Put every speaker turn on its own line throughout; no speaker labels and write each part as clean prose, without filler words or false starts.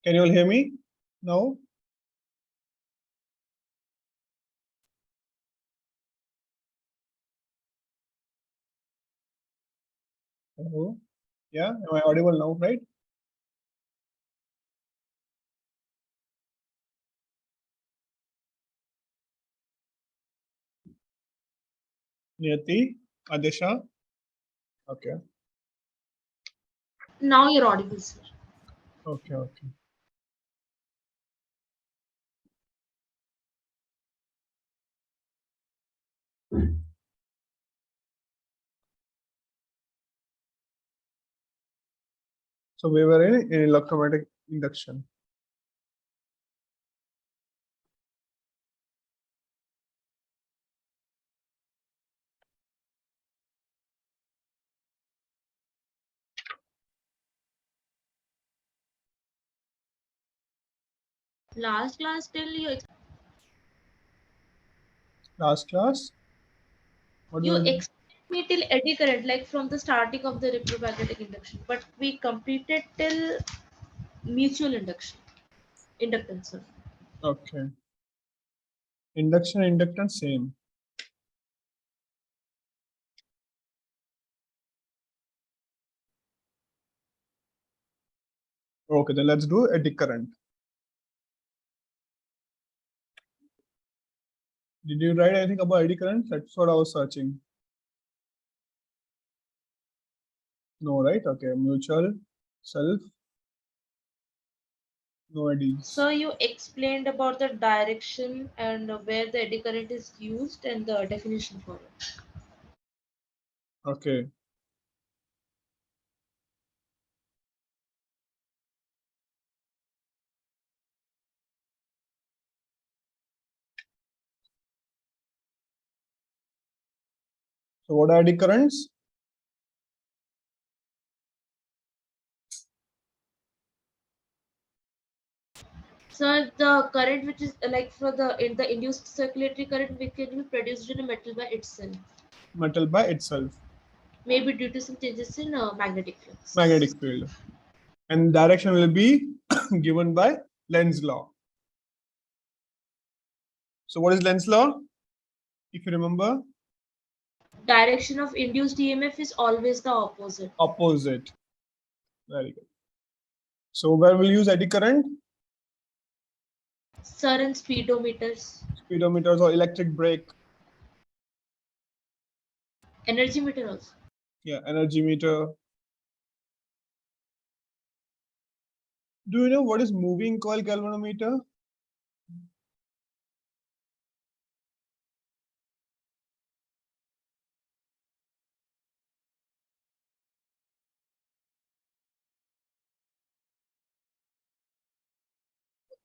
Can you all hear me now? Hello? Yeah, am I audible now, right? Niyati, Adesha. Okay,
Now you're audible, sir.
okay, okay. So we were in electromagnetic induction.
Last class till
Last class. What
you
was
explained me till eddy current, like from the starting of the electromagnetic induction, but we completed till mutual induction. Inductance, sir.
okay? Induction, inductance, same. Okay, then let's do eddy current. Did you write anything about eddy current? That's what I was searching. No, right? Okay, mutual, self, no eddies.
So you explained about the direction and where the eddy current is used and the definition for it.
Okay. So what are eddy currents?
So the current which is like for in the induced circulatory current which can be produced in a metal by itself,
Metal by itself.
maybe due to some changes in magnetic flux.
Magnetic field. And direction will be given by Lenz's law. So what is Lenz's law? If you remember,
Direction of induced EMF is always the opposite.
opposite. Very good. So where we'll use eddy current?
Sir, and speedometers,
Speedometers or electric brake.
energy meter also.
Yeah, energy meter. Do you know what is moving coil galvanometer?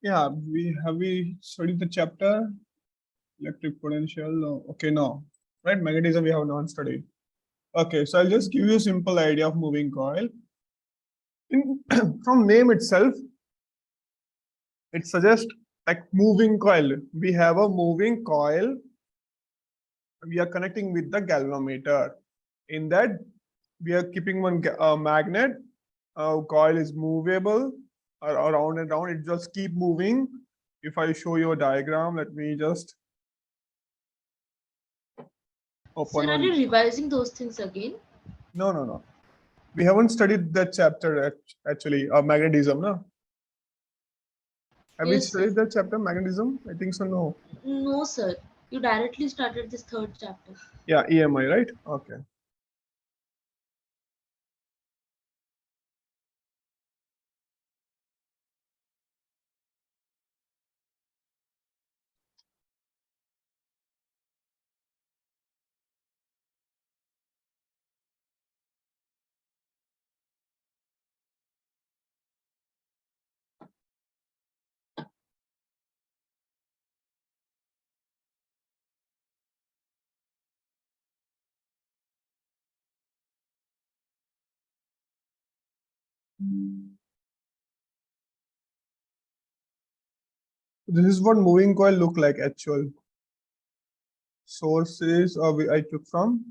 Yeah, we studied the chapter electric potential. No. Okay, no. Right, magnetism we have not studied. Okay, so I'll just give you a simple idea of moving coil. From name itself, it suggests like moving coil. We have a moving coil. We are connecting with the galvanometer. In that, we are keeping one magnet. Coil is movable around and around. It just keep moving. If I show you a diagram, let me just open.
Sir, are you revising those things again?
No, no, no. We haven't studied that chapter actually. Magnetism, no. Have we
Yes,
studied
sir.
that chapter, magnetism? I think so. No.
No, sir. You directly started this third chapter.
Yeah, EMI, right? Okay. This is what moving coil look like actual. Sources I took from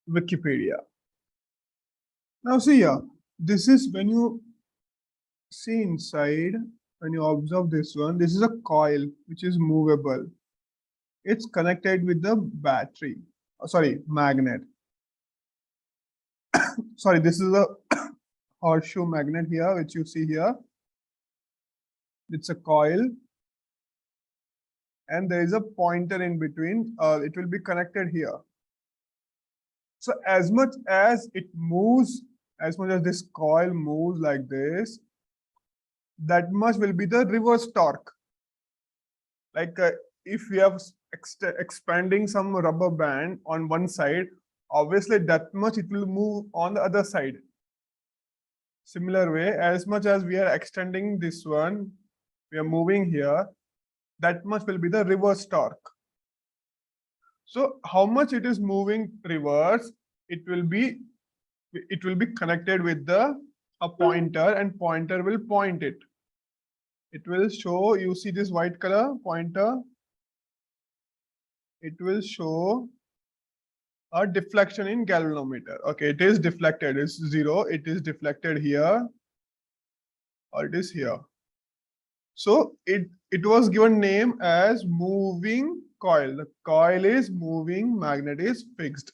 Wikipedia. Now see here, this is when you see inside, when you observe this one, this is a coil which is movable. It's connected with the battery, magnet. Sorry, this is a horseshoe magnet here, which you see here. It's a coil, and there is a pointer in between. It will be connected here. So as much as it moves, as much as this coil moves like this, that much will be the reverse torque. Like if we have expanding some rubber band on one side, obviously that much it will move on the other side. Similar way, as much as we are extending this one, we are moving here, that much will be the reverse torque. So how much it is moving reverse, it will be connected with a pointer, and pointer will point it. It will show, you see this white color pointer, it will show a deflection in galvanometer. Okay, it is deflected, it's 0, it is deflected here, or it is here. So it was given name as moving coil. The coil is moving, magnet is fixed.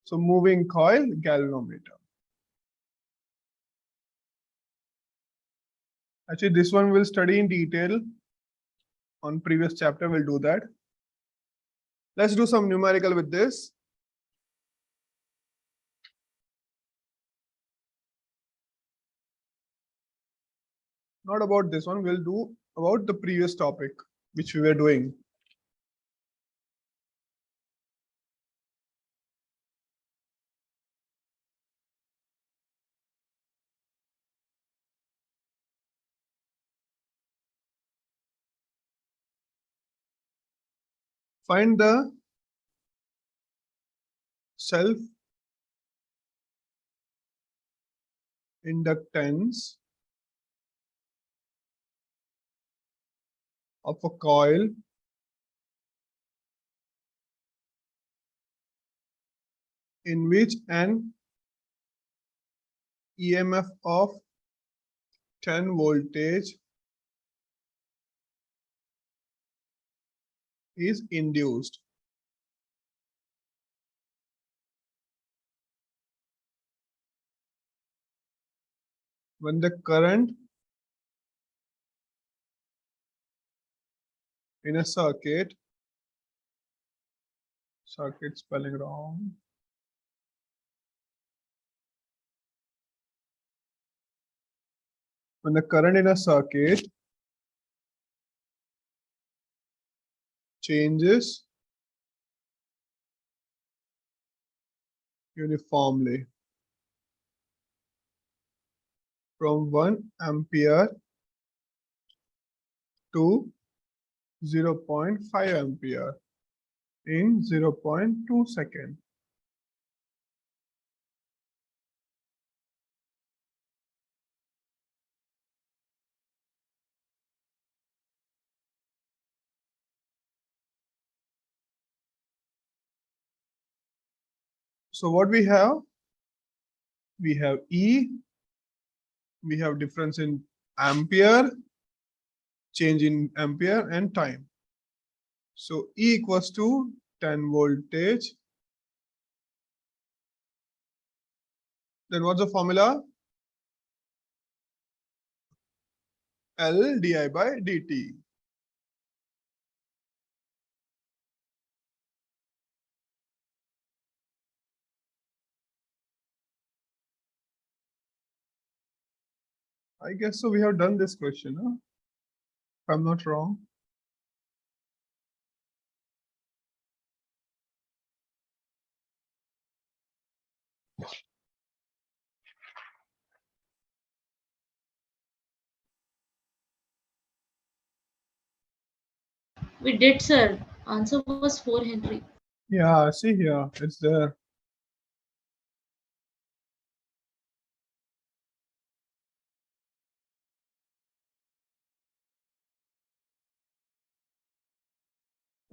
So moving coil, galvanometer. Actually, this one we'll study in detail on previous chapter, we'll do that. Let's do some numerical with this. Not about this one, we'll do about the previous topic which we were doing. Find the self inductance of a coil in which an EMF of 10 voltage is induced. When the current in a circuit spelling wrong. When the current in a circuit changes uniformly from 1 ampere to 0.5 ampere in 0.2 seconds. So what we have? We have E, we have difference in ampere, change in ampere, and time. So E equals to 10 voltage. Then what's the formula? L di by dt. I guess so. We have done this question, huh? If I'm not wrong.
We did, sir. Answer was 4 Henry.
Yeah, see here, it's there.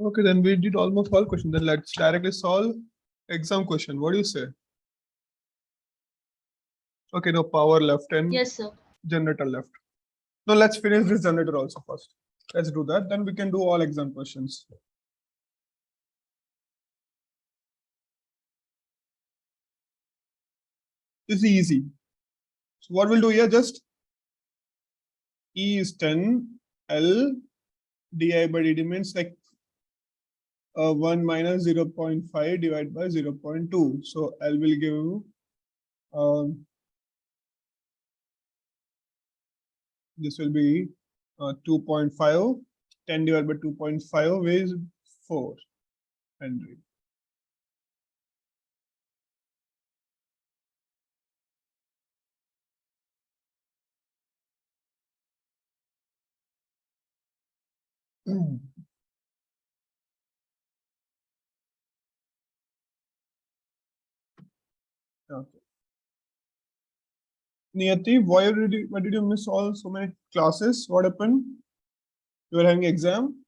Okay, then we did almost all questions. Then let's directly solve exam question. What do you say? Okay, no power left and
Yes, sir.
generator left. Now let's finish this generator also first. Let's do that. Then we can do all exam questions. This is easy. So what we'll do here, just E is 10, L di by dt means like 1 minus 0.5 divided by 0.2. So L will give this will be 2.5. 10 divided by 2.5 is 4 Henry. Okay. Niyati, why did you miss all so many classes? What happened? You were having exam?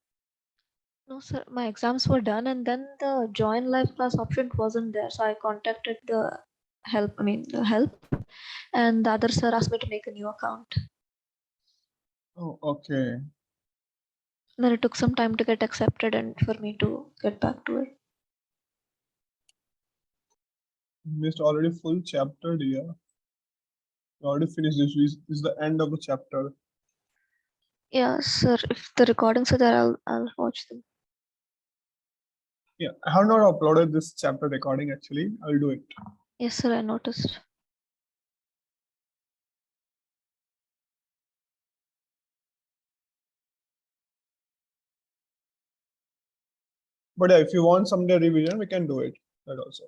No, sir, my exams were done and then the join live class option wasn't there. So I contacted the help, and the other sir asked me to make a new account.
Oh, okay.
Then it took some time to get accepted and for me to get back to it.
Missed already full chapter, dear. You already finished this. This is the end of the chapter.
Yeah, sir, if the recordings are there, I'll watch them.
Yeah, I have not uploaded this chapter recording actually. I'll do it.
Yes, sir, I noticed.
But if you want someday revision, we can do it. That also.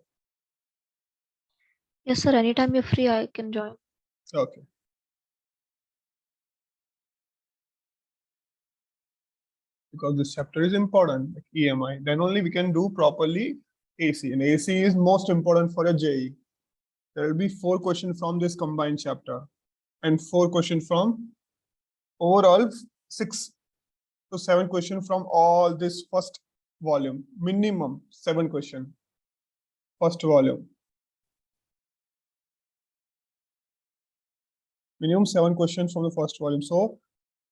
Yes, sir, anytime you're free, I can join.
Okay. Because this chapter is important, like EMI. Then only we can do properly AC. And AC is most important for a JEE. There will be 4 questions from this combined chapter and 4 questions from overall 6 to 7 questions from all this first volume. Minimum 7 questions. First volume. Minimum 7 questions from the first volume. So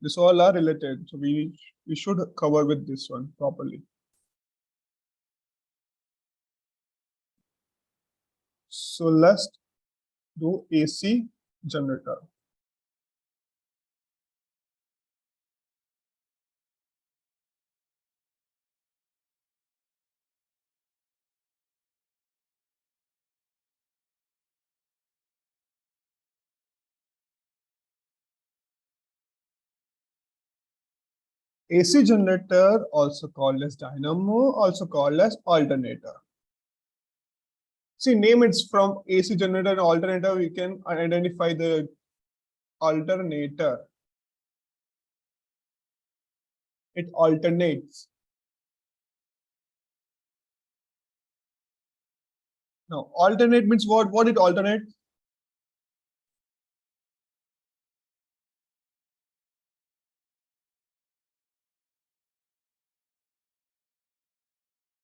this all are related. So we should cover with this one properly. So let's do AC generator. AC generator, also called as dynamo, also called as alternator. See, name it's from AC generator and alternator, we can identify the alternator. It alternates. Now, alternate means what? What it alternates?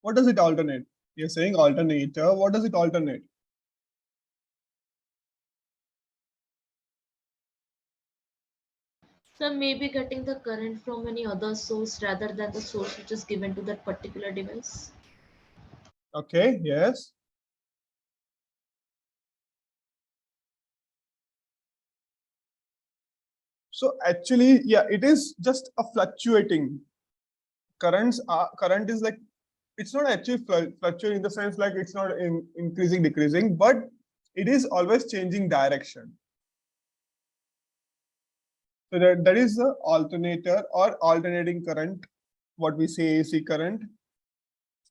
What does it alternate? You're saying alternator. What does it alternate?
So maybe getting the current from any other source rather than the source which is given to that particular device.
Okay, yes. So actually, yeah, it is just a fluctuating. Current is like, it's not actually fluctuating in the sense like it's not increasing, decreasing, but it is always changing direction. So that is the alternator or alternating current, what we say AC current.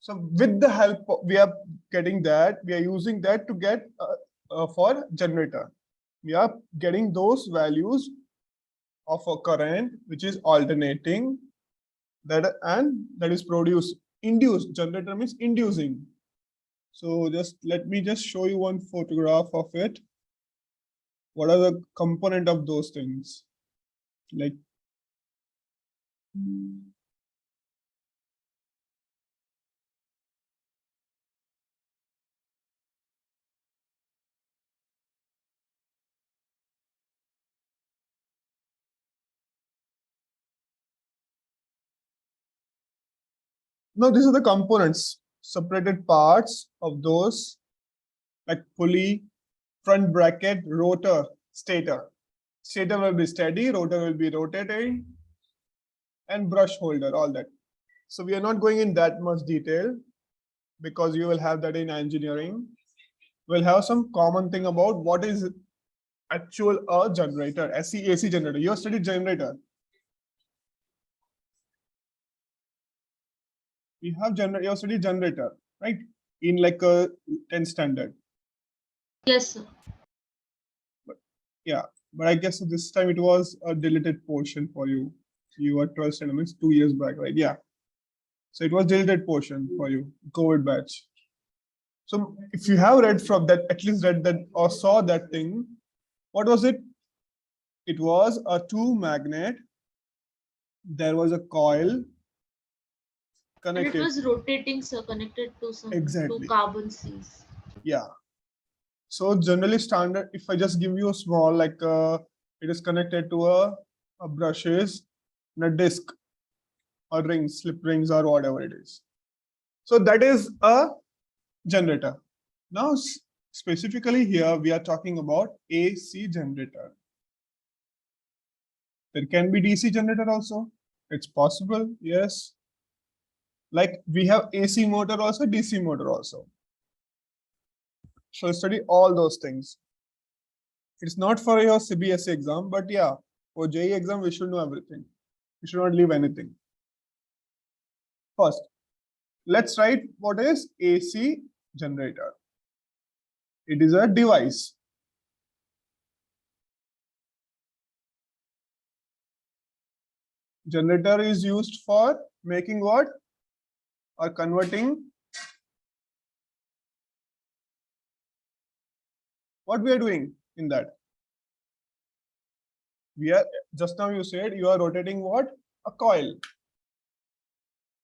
So with the help we are getting that, we are using that to get for generator. We are getting those values of a current which is alternating, that and that is produced, induced. Generator means inducing. So just let me just show you one photograph of it. What are the component of those things? Like Now these are the components, separated parts of those, like pulley, front bracket, rotor, stator. Stator will be steady, rotor will be rotating, and brush holder, all that. So we are not going in that much detail because you will have that in engineering. We'll have some common thing about what is actual a generator, AC generator. You have studied generator. You have you have studied generator, right? In like a 10th standard.
Yes, sir.
Yeah, but I guess this time it was a deleted portion for you. You were 12th standard, means 2 years back, right? Yeah. So it was deleted portion for you, COVID batch. So if you have read from that, at least read that or saw that thing, what was it? It was a two magnet. There was a coil
And it
connected.
was rotating, sir, connected to some
Exactly.
two carbon Cs.
Yeah. So generally standard, if I just give you a small, like it is connected to a brushes and a disc or rings, slip rings or whatever it is. So that is a generator. Now specifically here we are talking about AC generator. There can be DC generator also. It's possible, yes. Like we have AC motor also, DC motor also. So study all those things. It's not for your CBSE exam, but yeah, for JEE exam, we should know everything. We should not leave anything. First, let's write what is AC generator. It is a device. Generator is used for making what? Or converting. What we are doing in that? We are, just now you said you are rotating what? A coil.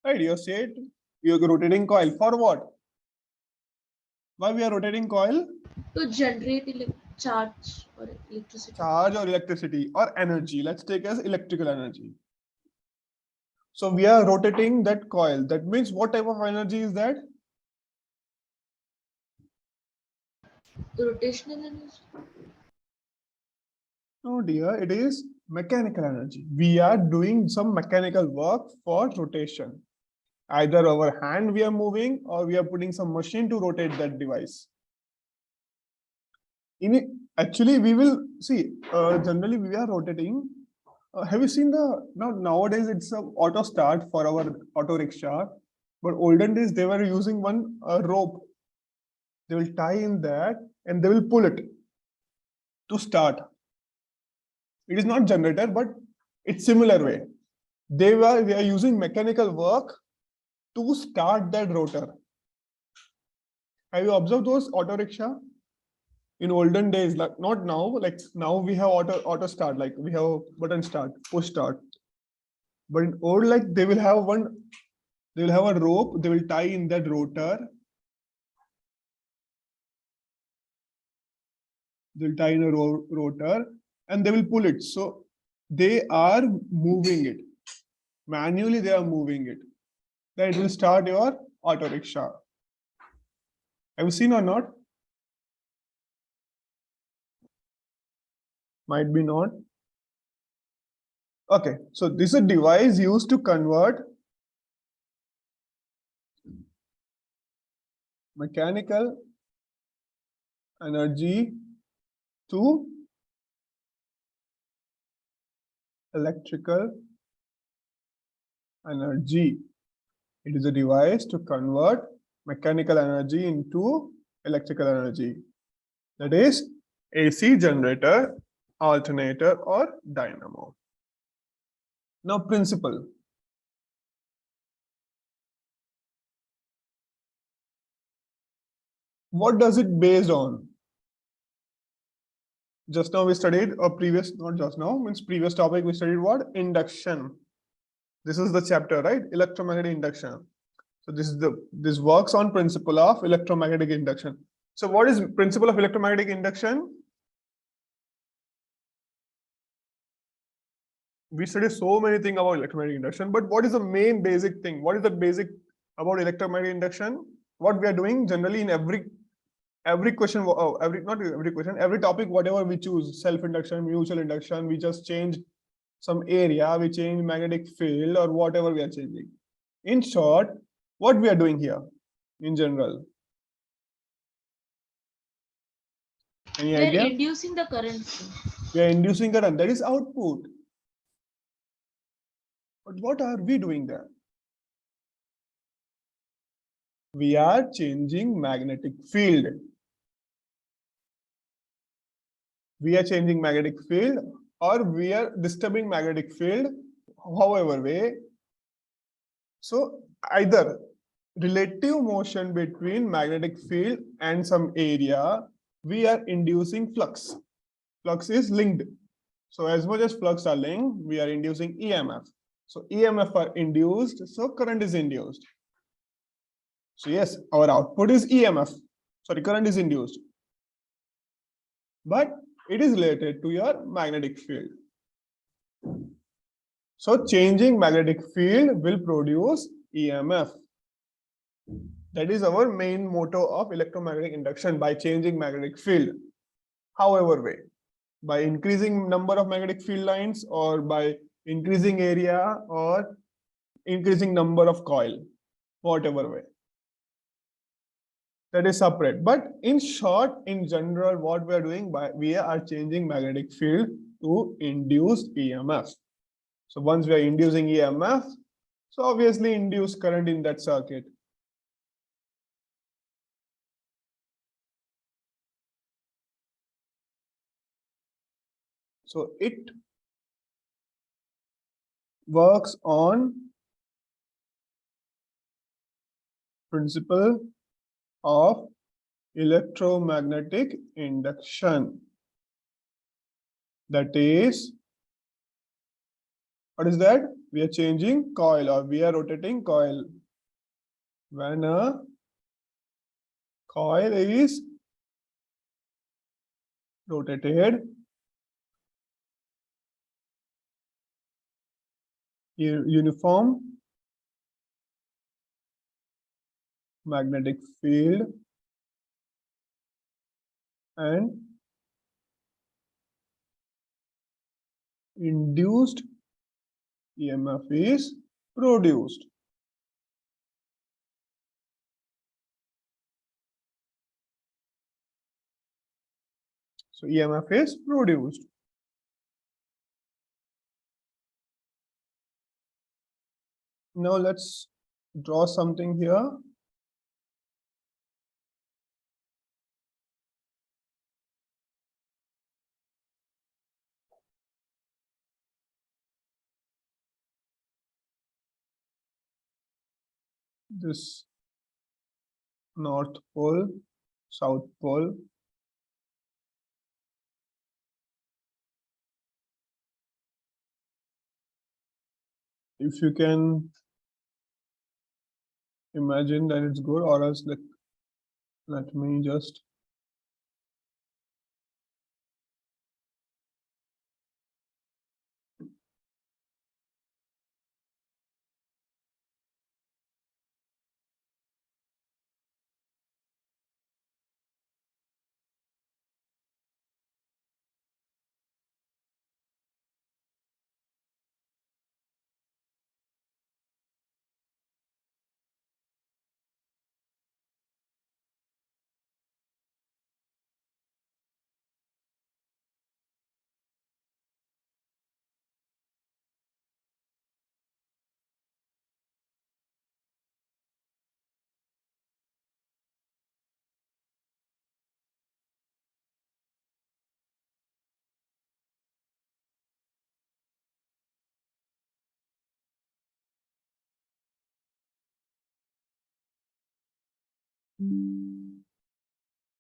Right, you said you are rotating coil for what? Why we are rotating coil?
To generate charge or electricity.
Charge or electricity or energy. Let's take as electrical energy. So we are rotating that coil. That means what type of energy is that?
Rotational energy.
No, dear, it is mechanical energy. We are doing some mechanical work for rotation. Either our hand we are moving or we are putting some machine to rotate that device. Actually, we will see, generally we are rotating. Have you seen nowadays it's a auto start for our auto rickshaw, but olden days they were using one rope. They will tie in that and they will pull it to start. It is not generator, but it's similar way. We are using mechanical work to start that rotor. Have you observed those auto rickshaw? In olden days, like not now, like now we have auto start, like we have button start, push start. But in old, like they will have a rope, they will tie in that rotor. They'll tie in a rotor and they will pull it. So they are moving it. Manually, they are moving it. Then it will start your auto rickshaw. Have you seen or not? Might be not. Okay, so this is a device used to convert mechanical energy to electrical energy. It is a device to convert mechanical energy into electrical energy. That is AC generator, alternator, or dynamo. Now, principle. What does it based on? Just now we studied a previous, not just now, means previous topic we studied what? Induction. This is the chapter, right? Electromagnetic induction. So this works on principle of electromagnetic induction. So what is principle of electromagnetic induction? We study so many things about electromagnetic induction, but what is the main basic thing? What is the basic about electromagnetic induction. What we are doing generally in every question, not every question, every topic, whatever we choose, self-induction, mutual induction, we just change some area, we change magnetic field or whatever we are changing. In short, what we are doing here in general? Any
We are
idea?
inducing the current.
We are inducing current, that is output. But what are we doing there? We are changing magnetic field. We are changing magnetic field or we are disturbing magnetic field, however way. So either relative motion between magnetic field and some area, we are inducing flux. Flux is linked. So as much as flux are linked, we are inducing EMF. So EMF are induced, so current is induced. So yes, our output is EMF. Sorry, current is induced. But it is related to your magnetic field. So changing magnetic field will produce EMF. That is our main motto of electromagnetic induction, by changing magnetic field. However way, by increasing number of magnetic field lines or by increasing area or increasing number of coil, whatever way. That is separate. But in short, in general, what we are doing, we are changing magnetic field to induce EMF. So once we are inducing EMF, so obviously induce current in that circuit. So it works on principle of electromagnetic induction. That is, what is that? We are changing coil or we are rotating coil. When a coil is rotated, uniform magnetic field and induced EMF is produced. So EMF is produced. Now let's draw something here. This North Pole, South Pole. If you can imagine, that it's good, or else let me just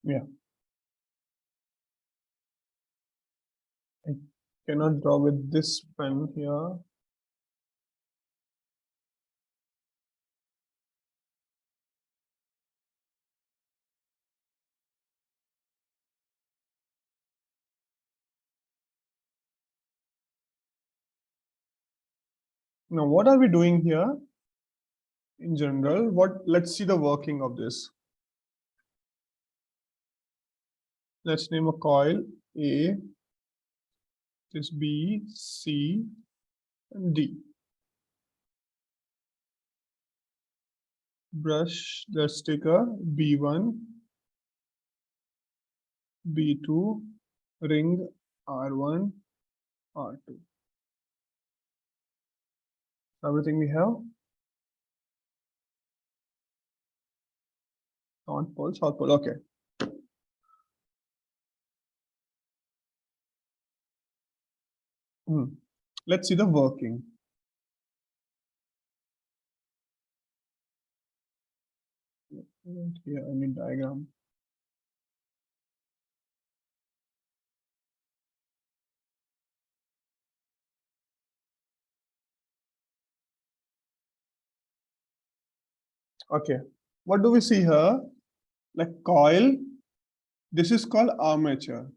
yeah. I cannot draw with this pen here. Now, what are we doing here? in general, let's see the working of this. Let's name a coil A, this B, C, and D. Brush the sticker B1, B2, ring R1, R2. Everything we have. North pole, south pole, okay. Let's see the working. Here I need diagram. Okay, what do we see here? Like coil, this is called armature.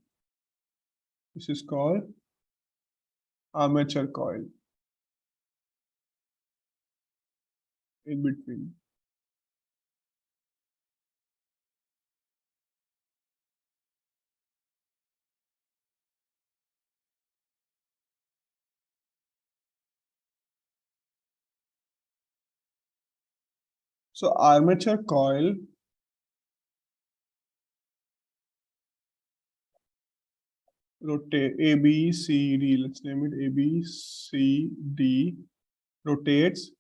This is called armature coil in between. So armature coil rotate A, B, C, D. Let's name it A, B, C, D. Rotates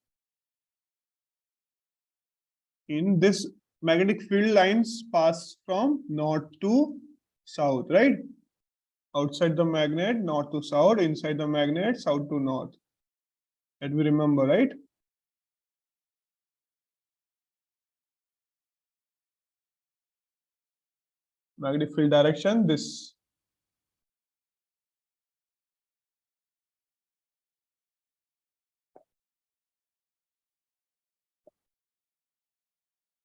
in this magnetic field lines pass from north to south, right? Outside the magnet, north to south, inside the magnet, south to north. That we remember, right? Magnetic field direction, this.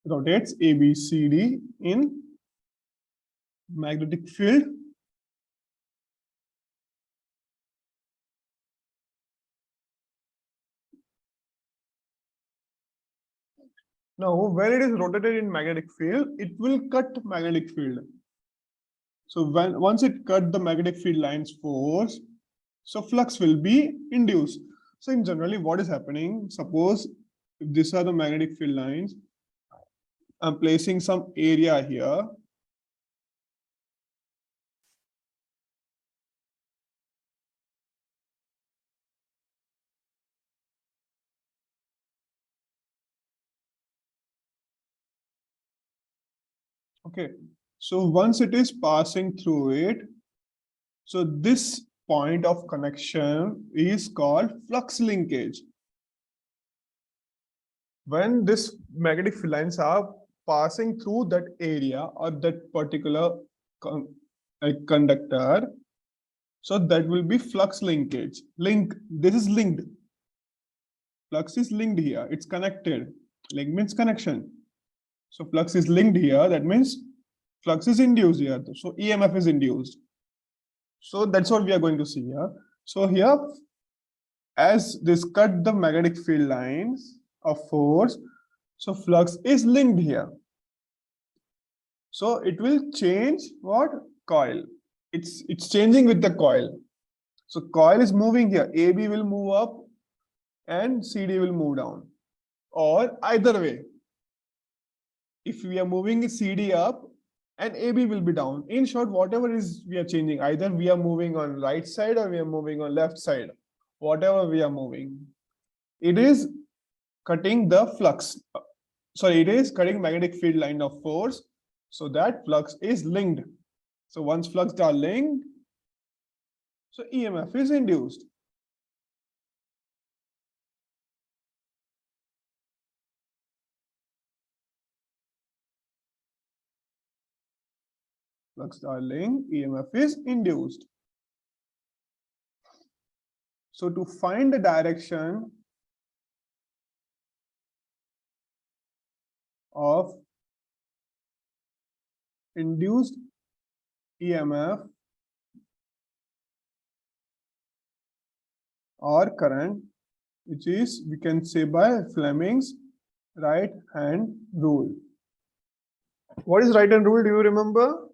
Rotates A, B, C, D in magnetic field. Now, when it is rotated in magnetic field, it will cut magnetic field. So once it cut the magnetic field lines force, so flux will be induced. So in generally, what is happening? Suppose if these are the magnetic field lines, I'm placing some area here. Okay, so once it is passing through it, so this point of connection is called flux linkage. When this magnetic field lines are passing through that area or that particular conductor, so that will be flux linkage. This is linked. Flux is linked here. It's connected. Link means connection. So flux is linked here. That means flux is induced here. So EMF is induced. So that's what we are going to see here. So here, as this cut the magnetic field lines of force, so flux is linked here. So it will change what? Coil. It's changing with the coil. So coil is moving here. AB will move up and CD will move down. Or either way, if we are moving CD up and AB will be down. In short, whatever is we are changing, either we are moving on right side or we are moving on left side. Whatever we are moving, it is cutting the flux. Sorry, it is cutting magnetic field line of force. So that flux is linked. So once flux are linked, so EMF is induced. Flux are linked, EMF is induced. So to find the direction of induced EMF or current, which is we can say by Fleming's right hand rule. What is right hand rule? Do you remember?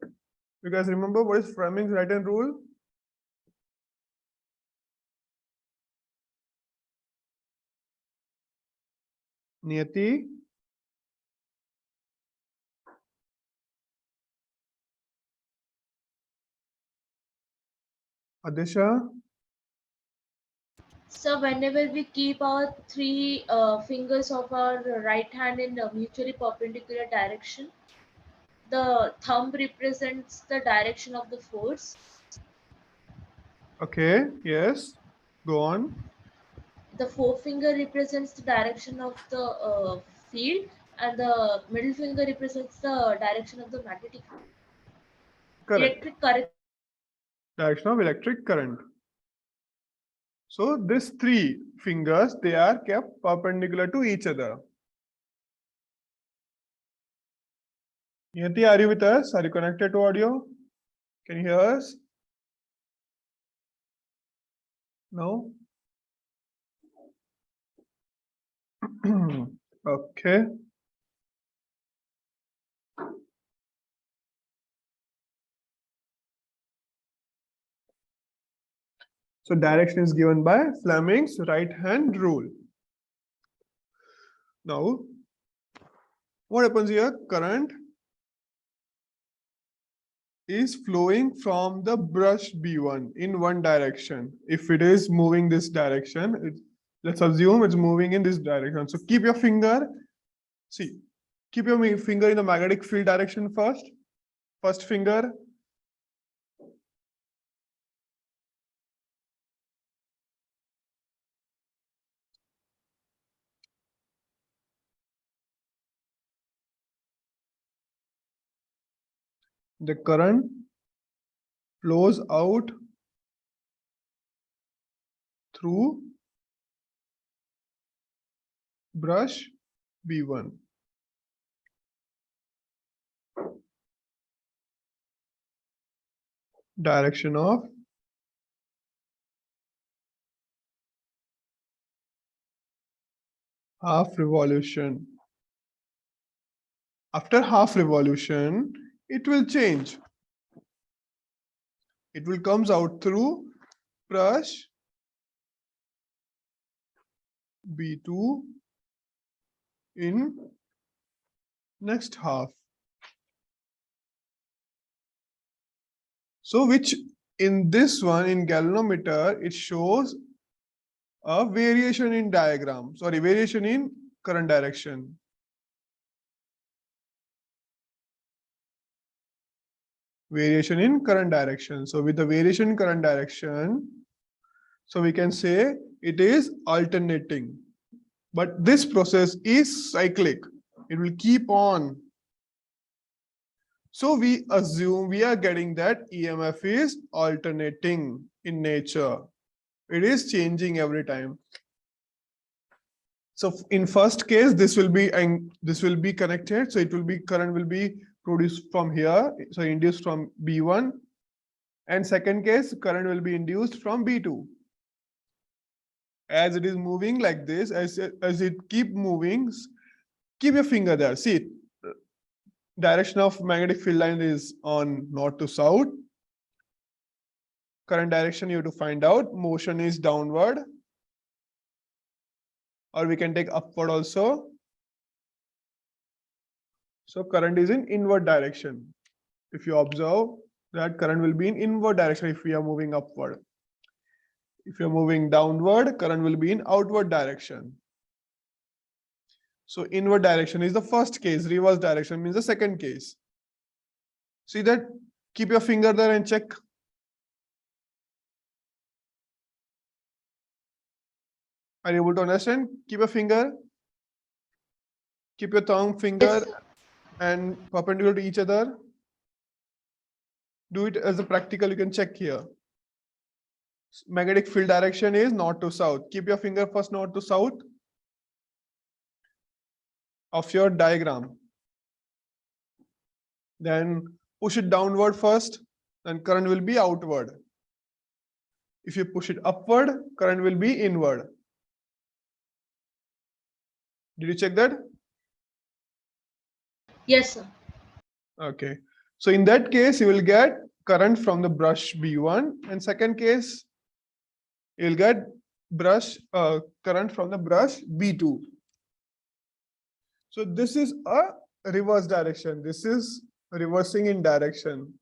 You guys remember what is Fleming's right hand rule? Niyati? Adisha?
So whenever we keep our three fingers of our right hand in a mutually perpendicular direction, the thumb represents the direction of the force,
Okay, yes. Go on.
the forefinger represents the direction of the field, and the middle finger represents the direction of the magnetic
Correct.
electric current.
Direction of electric current. So these three fingers, they are kept perpendicular to each other. Niyati, are you with us? Are you connected to audio? Can you hear us? No? Okay. So direction is given by Fleming's right hand rule. Now, what happens here? Current is flowing from the brush B1 in one direction. If it is moving this direction, let's assume it's moving in this direction. So keep your finger, see, keep your finger in the magnetic field direction first. First finger. The current flows out through brush B1. Direction of half revolution. After half revolution, it will change. It will comes out through brush B2 in next half. So which in this one in galvanometer, it shows a variation in variation in current direction. Variation in current direction. So with the variation in current direction, so we can say it is alternating. But this process is cyclic. It will keep on. So we assume we are getting that EMF is alternating in nature. It is changing every time. So in first case, this will be connected. So it will be current will be produced from here. So induced from B1. And second case, current will be induced from B2. As it is moving like this, as it keep moving, keep your finger there. See, direction of magnetic field line is on north to south. Current direction you have to find out. Motion is downward. Or we can take upward also. So current is in inward direction. If you observe that current will be in inward direction if we are moving upward. If you're moving downward, current will be in outward direction. So inward direction is the first case, reverse direction means the second case. See that? Keep your finger there and check. Are you able to understand? Keep your finger. Keep your thumb, finger,
Yes,
and perpendicular to each other. Do it as a practical, you can check here. Magnetic field direction is north to south. Keep your finger first north to south of your diagram. Then push it downward first, then current will be outward. If you push it upward, current will be inward. Did you check that?
Yes, sir.
Okay. So in that case, you will get current from the brush B1, and second case, you'll get current from the brush B2. So this is a reverse direction. This is reversing in direction.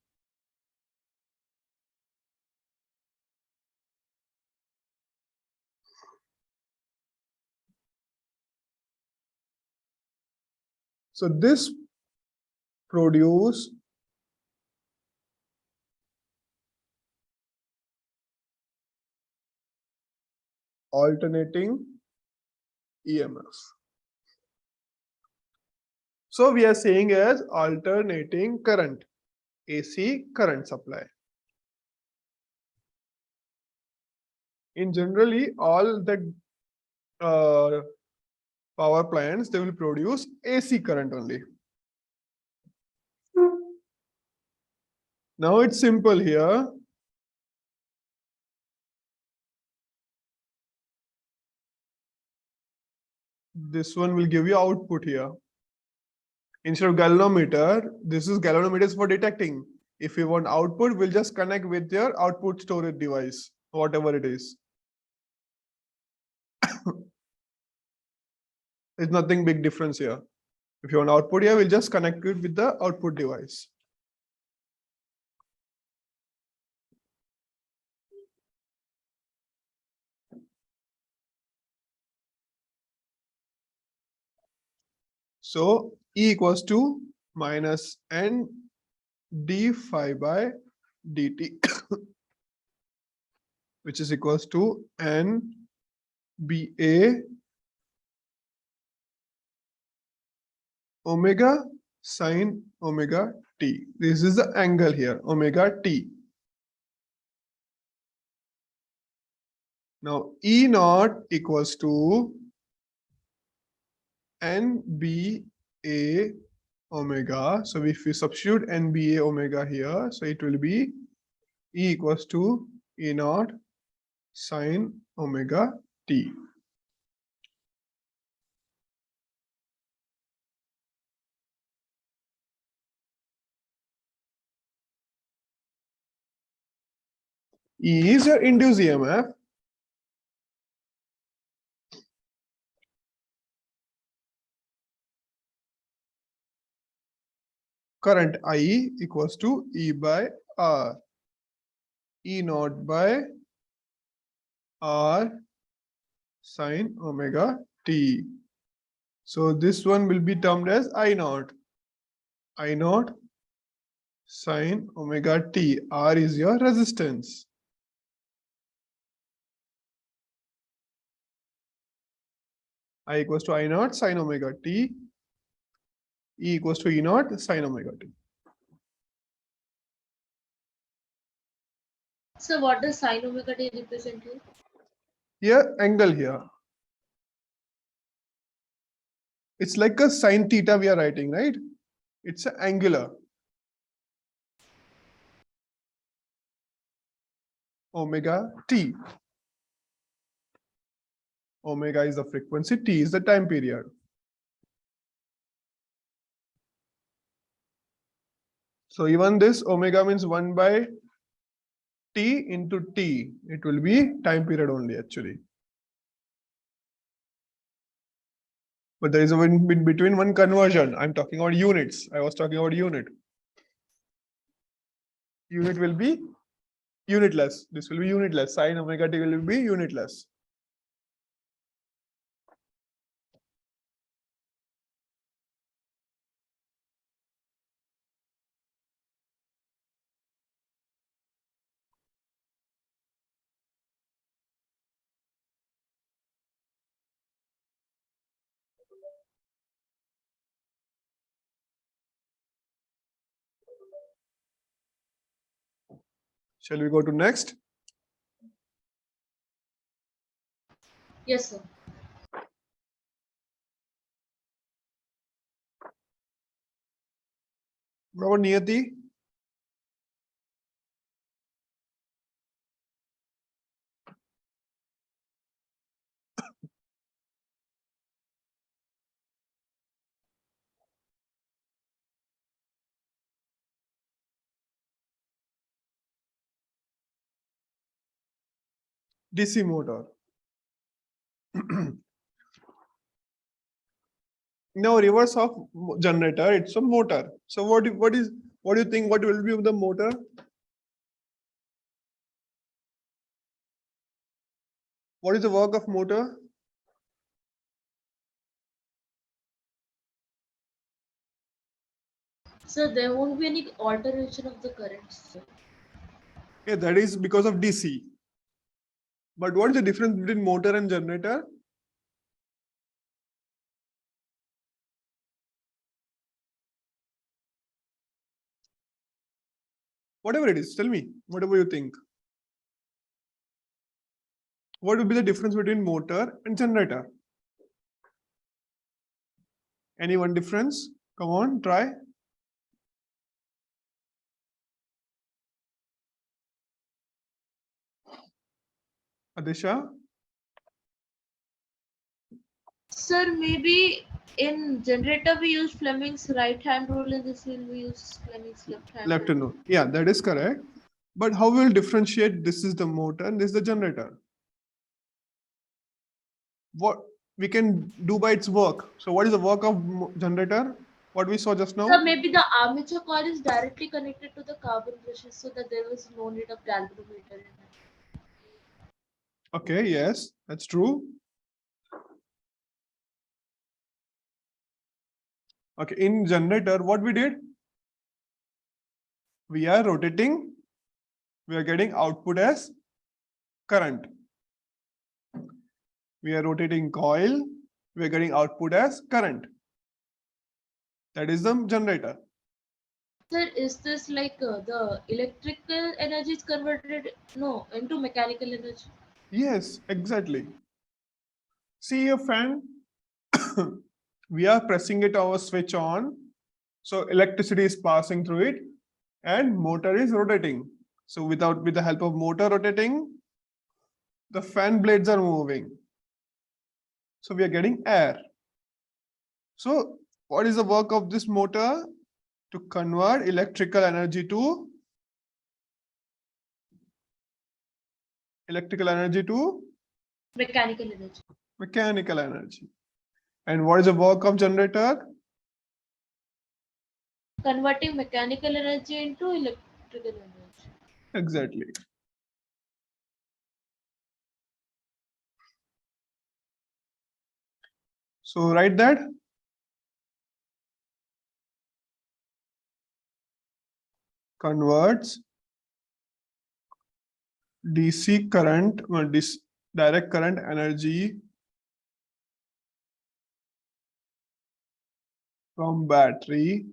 So this produce alternating EMF. So we are saying as alternating current, AC current supply. In generally, all the power plants, they will produce AC current only. Now it's simple here. This one will give you output here. Instead of galvanometer, this is galvanometers for detecting. If you want output, we'll just connect with your output storage device, whatever it is. There's nothing big difference here. If you want output here, we'll just connect it with the output device. So E equals to minus N d phi by dt, which is equals to N BA omega sine omega t. This is the angle here, omega t. Now E naught equals to NBA omega. So if we substitute NBA omega here, so it will be E equals to E naught sine omega t. E is your induced EMF. Current I equals to E by R. E naught by R sine omega t. So this one will be termed as I naught. I naught sine omega t. R is your resistance. I equals to I naught sine omega t. E equals to E naught sine omega t.
So what does sine omega t represent here?
Here, angle here. It's like a sine theta we are writing, right? It's an angular. Omega t. Omega is the frequency, t is the time period. So even this omega means 1 by t into t. It will be time period only actually. But there is a in between one conversion. I'm talking about units. I was talking about unit. Unit will be unitless. This will be unitless. Sine omega t will be unitless. Shall we go to next?
Yes, sir.
What about Niyati? DC motor. Now reverse of generator, it's a motor. So what do you think? What will be the motor? What is the work of motor?
So there won't be any alteration of the currents.
Yeah, that is because of DC. But what is the difference between motor and generator? Whatever it is, tell me, whatever you think. What would be the difference between motor and generator? Any one difference? Come on, try. Adisha?
Sir, maybe in generator we use Fleming's right hand rule, in this will we use Fleming's left hand
Left
rule.
and right. Yeah, that is correct. But how will differentiate this is the motor and this is the generator? What we can do by its work. So what is the work of generator? What we saw just now?
So maybe the armature coil is directly connected to the carbon brushes, so that there was no need of galvanometer in it.
Okay, yes, that's true. Okay, in generator, what we did? We are rotating, we are getting output as current. We are rotating coil, we are getting output as current. That is the generator.
Sir, is this like the electrical energy is converted into mechanical energy?
Yes, exactly. See a fan, we are pressing it our switch on. So electricity is passing through it and motor is rotating. So with the help of motor rotating, the fan blades are moving. So we are getting air. So what is the work of this motor? To convert electrical energy to
Mechanical energy.
mechanical energy. And what is the work of generator?
Converting mechanical energy into electrical energy.
Exactly. So write that. Converts DC current, direct current energy from battery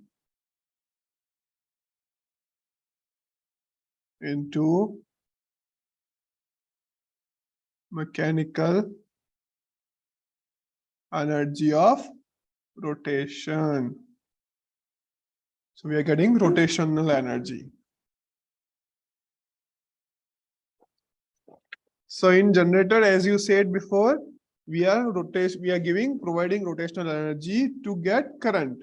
into mechanical energy of rotation. So we are getting rotational energy. So in generator, as you said before, we are providing rotational energy to get current.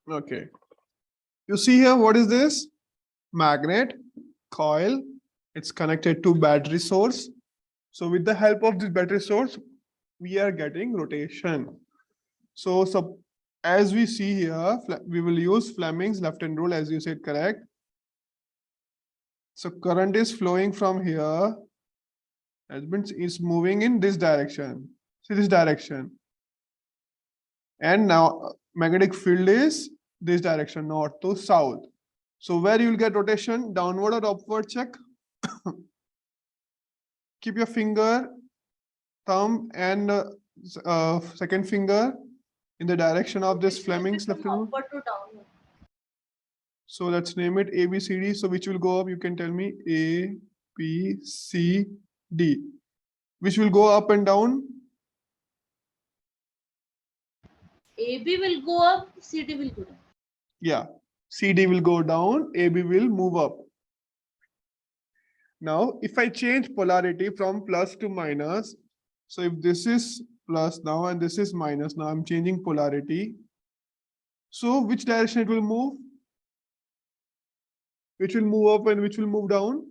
Okay. You see here, what is this? Magnet, coil. It's connected to battery source. So with the help of this battery source, we are getting rotation. So as we see here, we will use Fleming's left-hand rule, as you said, correct? So current is flowing from here. That means it's moving in this direction. See this direction. And now magnetic field is this direction, north to south. So where you will get rotation, downward or upward, check. Keep your finger, thumb and second finger in the direction of this Fleming's left hand rule.
Upward to downward.
So let's name it A, B, C, D. So which will go up? You can tell me A, B, C, D. Which will go up and down?
AB will go up, CD will go down.
Yeah. CD will go down, AB will move up. Now, if I change polarity from plus to minus, so if this is plus now and this is minus, now I'm changing polarity. So which direction it will move? Which will move up and which will move down?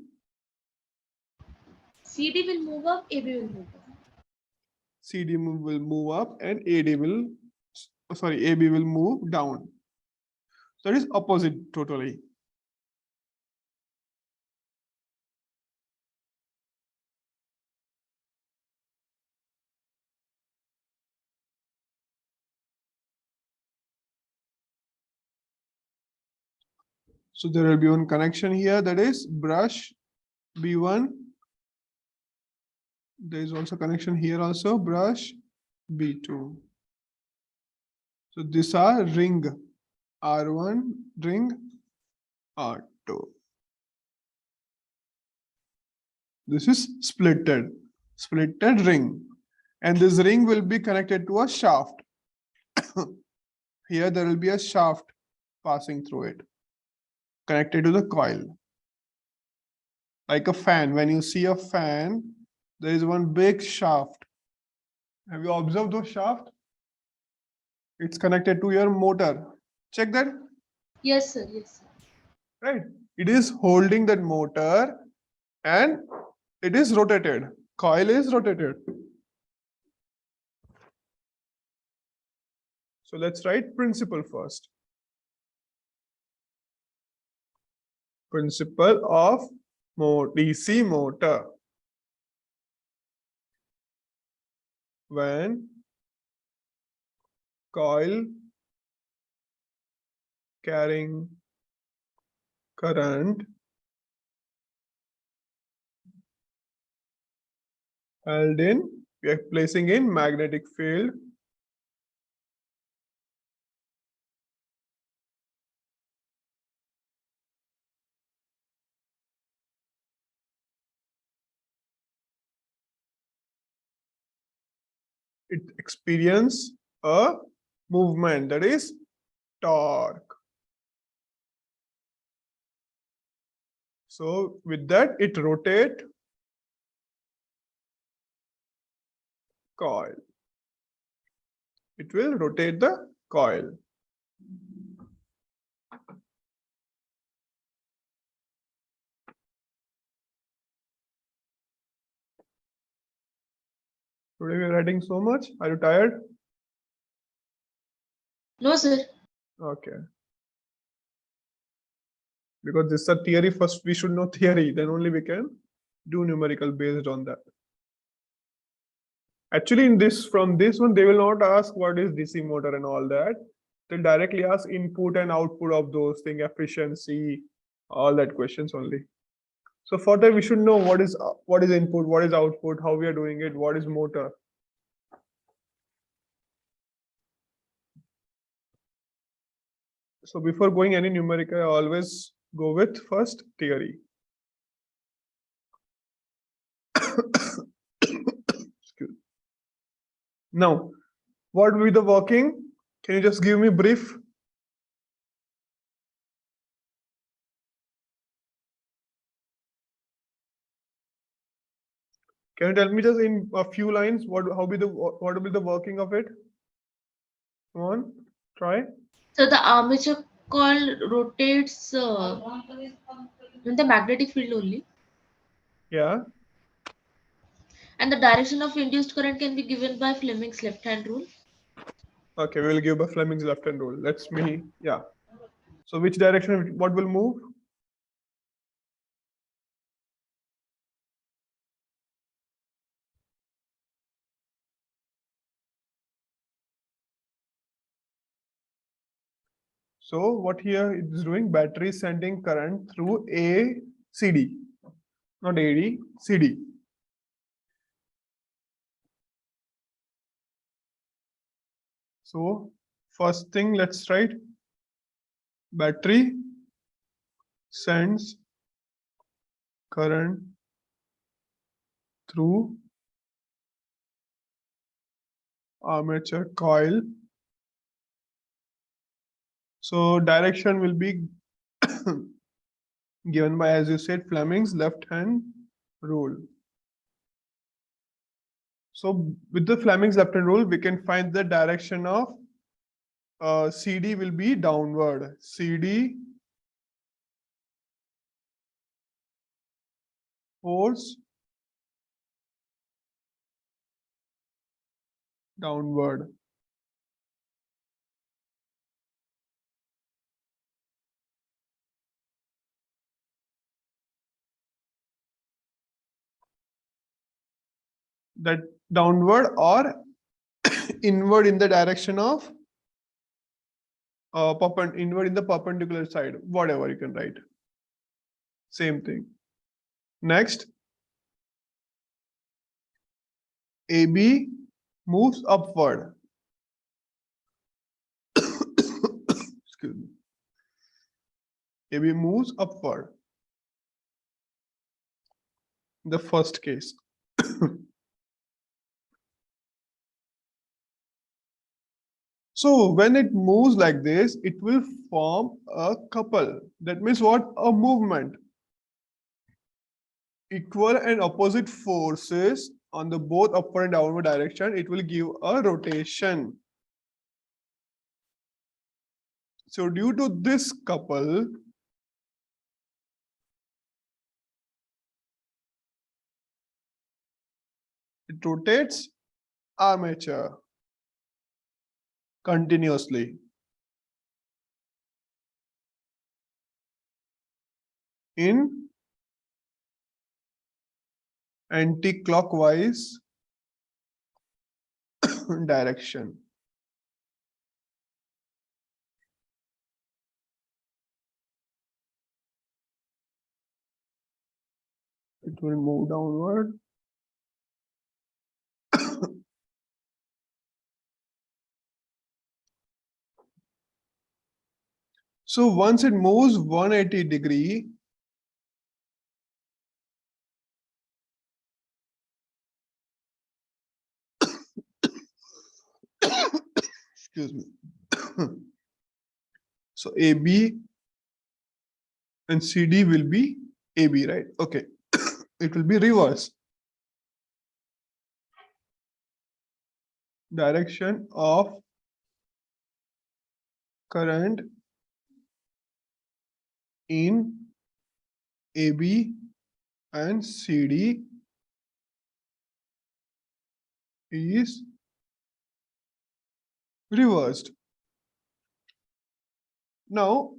CD will move up, AB will move up.
CD will move up and AB will move down. So it is opposite totally. So there will be one connection here, that is brush B1. There is also connection here also, brush B2. So these are ring R1, ring R2. This is splitted ring. And this ring will be connected to a shaft. Here there will be a shaft passing through it, connected to the coil. Like a fan. When you see a fan, there is one big shaft. Have you observed those shaft? It's connected to your motor. Check that.
Yes, sir. Yes, sir.
Right. It is holding that motor and it is rotated. Coil is rotated. So let's write principle first. Principle of DC motor. When coil carrying current held in, we are placing in magnetic field it experience a movement, that is torque. So with that it rotate coil. It will rotate the coil. Today we are writing so much. Are you tired?
No, sir.
Okay. Because this is a theory, first we should know theory, then only we can do numerical based on that. Actually, from this one, they will not ask what is DC motor and all that. They'll directly ask input and output of those things, efficiency, all that questions only. So for that, we should know what is input, what is output, how we are doing it, what is motor. So before going any numerical, I always go with first theory. Now, what will be the working? Can you just give me brief? Can you tell me just in a few lines what will be the working of it? Come on, try.
So the armature coil rotates in the magnetic field only,
Yeah.
and the direction of induced current can be given by Fleming's left-hand rule.
Okay, we will give a Fleming's left-hand rule. Yeah. So which direction, what will move? So what here it is doing? Battery sending current through a CD, not AD, CD. So first thing, let's write battery sends current through armature coil. So direction will be given by, as you said, Fleming's left hand rule. So with the Fleming's left hand rule, we can find the direction of CD will be downward. CD force downward. That downward or inward in the direction of inward in the perpendicular side, whatever you can write. Same thing. Next, AB moves upward. Excuse me. AB moves upward. The first case. So when it moves like this, it will form a couple. That means what? A movement. Equal and opposite forces on the both upward and downward direction, it will give a rotation. So due to this couple, it rotates armature continuously in anti-clockwise direction. It will move downward. So once it moves 180 degree, excuse me. So AB and CD will be AB, right? Okay. It will be reverse. Direction of current in AB and CD is reversed. Now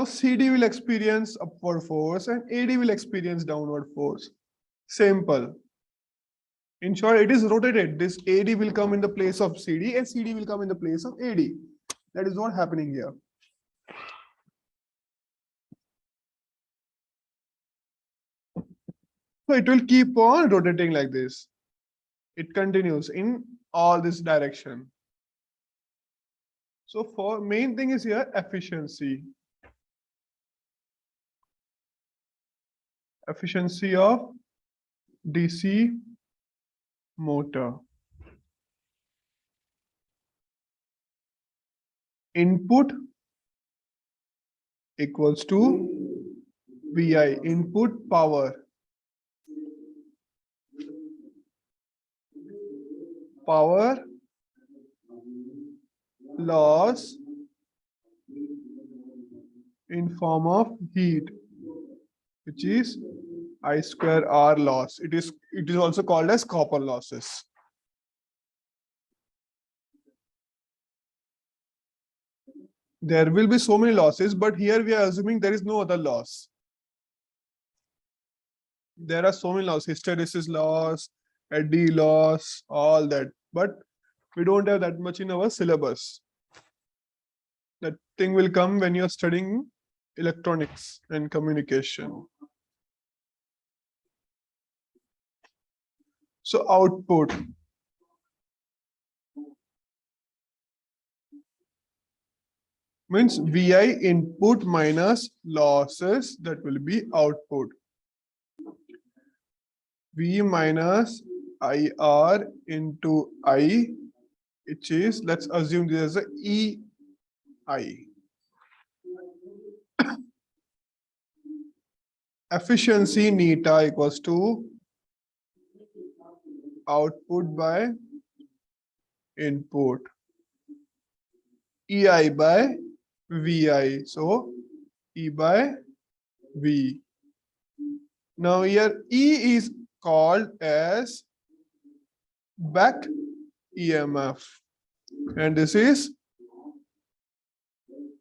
CD will experience upward force and AD will experience downward force. Simple. In short, it is rotated. This AD will come in the place of CD and CD will come in the place of AD. That is what happening here. So it will keep on rotating like this. It continues in all this direction. So for main thing is here efficiency. Efficiency of DC motor. Input equals to VI, input power. Power loss in form of heat, which is I square R loss. It is also called as copper losses. There will be so many losses, but here we are assuming there is no other loss. There are so many losses, hysteresis loss, eddy loss, all that, but we don't have that much in our syllabus. That thing will come when you're studying electronics and communication. So output. Means VI input minus losses, that will be output. V minus IR into I, which is, let's assume this is a EI. Efficiency neta equals to output by input. EI by VI. So E by V. Now here E is called as back EMF, and this is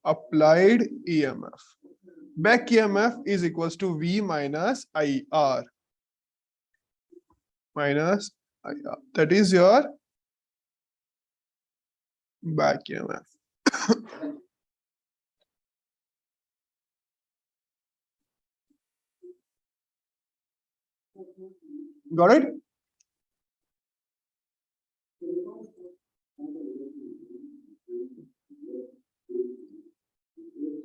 applied EMF. Back EMF is equals to V minus IR. Minus IR. That is your back EMF. Got it?